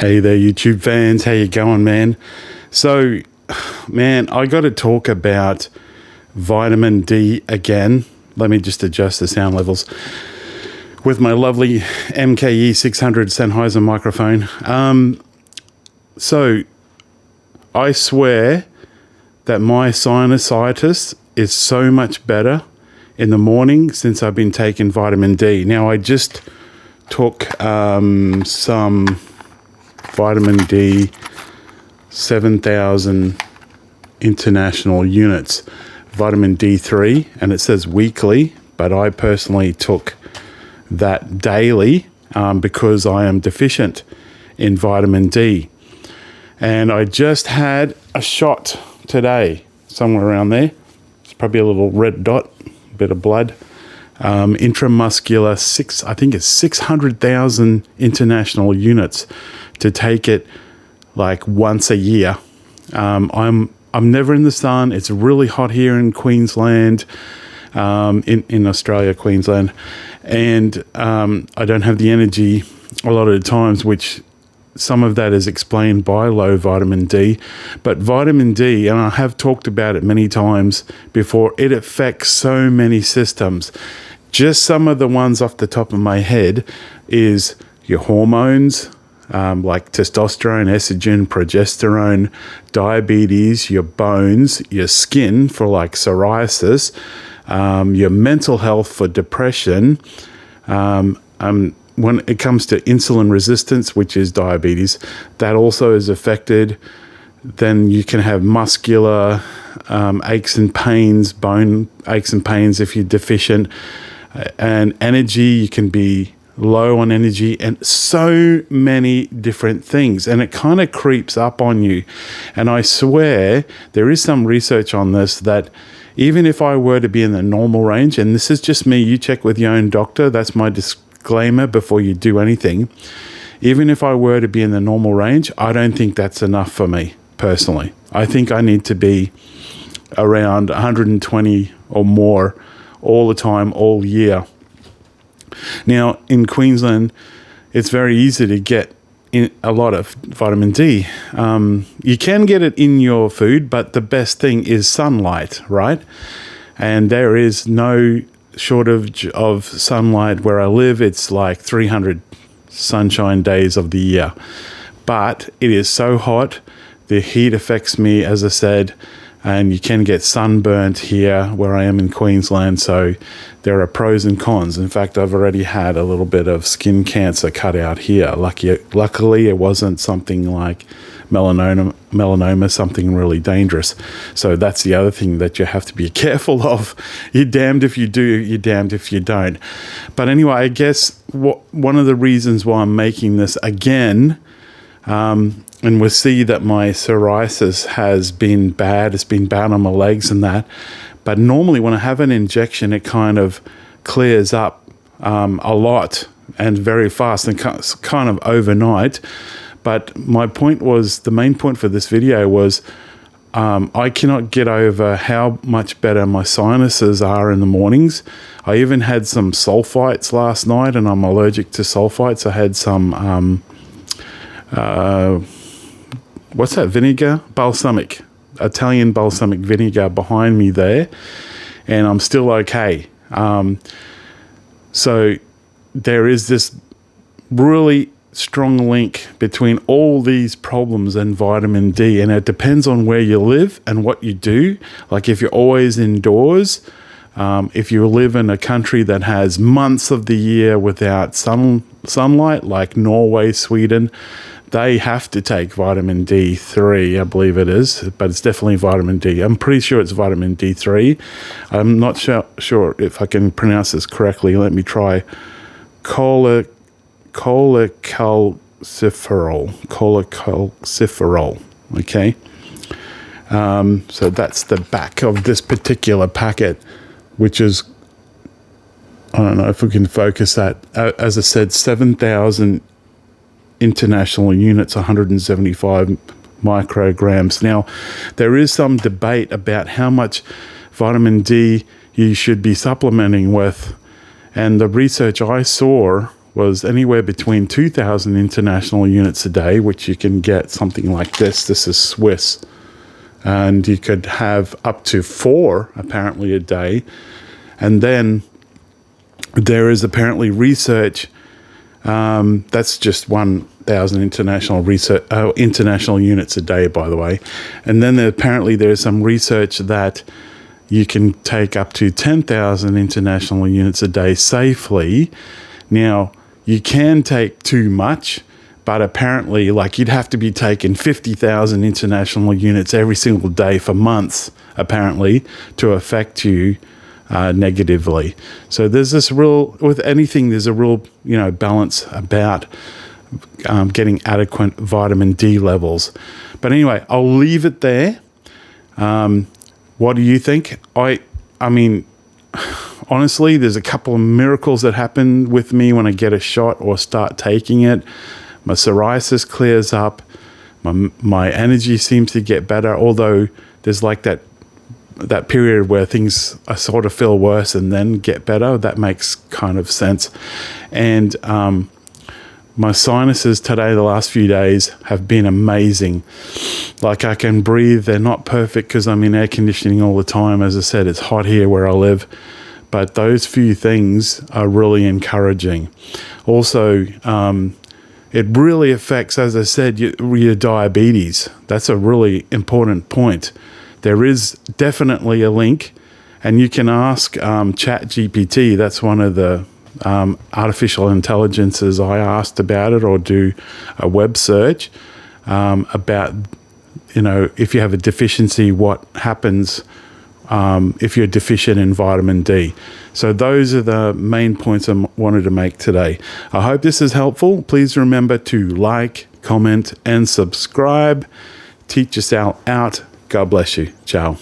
Hey there, YouTube fans. How you going, man? So, man, I got to talk about vitamin D again. Let me just adjust the sound levels with my lovely MKE 600 Sennheiser microphone. So, I swear that my sinusitis is so much better in the morning since I've been taking vitamin D. Now, I just took some vitamin D 7,000 international units, vitamin D3, and it says weekly, but I personally took that daily because I am deficient in vitamin D. And I just had a shot today, somewhere around there. It's probably a little red dot, a bit of blood. Intramuscular, I think it's 600,000 international units to take it like once a year. I'm never in the sun. It's really hot here in Queensland, in Australia, Queensland, and I don't have the energy a lot of the times, which some of that is explained by low vitamin D. But vitamin D, and I have talked about it many times before, it affects so many systems. Just some of the ones off the top of my head is your hormones, like testosterone, estrogen, progesterone, diabetes, your bones, your skin for like psoriasis, your mental health for depression. When it comes to insulin resistance, which is diabetes, that also is affected. Then you can have muscular aches and pains, bone aches and pains if you're deficient. And energy, you can be low on energy, and so many different things. And it kind of creeps up on you. And I swear there is some research on this that even if I were to be in the normal range, and this is just me, you check with your own doctor, that's my disclaimer before you do anything. Even if I were to be in the normal range, I don't think that's enough for me personally. I think I need to be around 120 or more all the time, all year. Now, in Queensland, it's very easy to get in a lot of vitamin D. You can get it in your food, but the best thing is sunlight, right? And there is no shortage of sunlight where I live. It's like 300 sunshine days of the year. But it is so hot. The heat affects me, as I said, and you can get sunburnt here where I am in Queensland. So there are pros and cons. In fact, I've already had a little bit of skin cancer cut out here. Luckily, it wasn't something like melanoma, something really dangerous. So that's the other thing that you have to be careful of. You're damned if you do, you're damned if you don't. But anyway, I guess one of the reasons why I'm making this again, and we'll see that my psoriasis has been bad. It's been bad on my legs and that. But normally when I have an injection, it kind of clears up a lot and very fast and kind of overnight. But my point was, the main point for this video was, I cannot get over how much better my sinuses are in the mornings. I even had some sulfites last night, and I'm allergic to sulfites. I had some what's that vinegar? Balsamic, Italian balsamic vinegar behind me there, and I'm still okay. So there is this really strong link between all these problems and vitamin D, and it depends on where you live and what you do. Like if you're always indoors, if you live in a country that has months of the year without sunlight, like Norway, Sweden, they have to take vitamin D3, I believe it is, but it's definitely vitamin D. I'm pretty sure it's vitamin D3. I'm not sure if I can pronounce this correctly. Let me try. Cholecalciferol. Okay. So that's the back of this particular packet, which is, I don't know if we can focus that. As I said, 7,000 international units, 175 micrograms. Now, there is some debate about how much vitamin D you should be supplementing with, and the research I saw was anywhere between 2,000 international units a day, which you can get something like this. This is Swiss. And you could have up to 4, apparently, a day. And then there is apparently research, that's just 1,000 international units a day, by the way. And then apparently there's some research that you can take up to 10,000 international units a day safely. Now, you can take too much, but apparently, like, you'd have to be taking 50,000 international units every single day for months, apparently, to affect you negatively. So there's this real, with anything, there's a real, balance about getting adequate vitamin D levels. But anyway, I'll leave it there. What do you think? I mean, honestly, there's a couple of miracles that happen with me when I get a shot or start taking it. My psoriasis clears up. My energy seems to get better, although there's like that period where things I sort of feel worse and then get better. That makes kind of sense. And my sinuses today, the last few days, have been amazing. Like, I can breathe. They're not perfect because I'm in air conditioning all the time. As I said, it's hot here where I live. But those few things are really encouraging. Also, it really affects, as I said, your diabetes. That's a really important point. There is definitely a link, and you can ask ChatGPT. That's one of the artificial intelligences I asked about it, or do a web search about, if you have a deficiency, what happens if you're deficient in vitamin D. So those are the main points I wanted to make today. I hope this is helpful. Please remember to like, comment, and subscribe. Teach us out. God bless you. Ciao.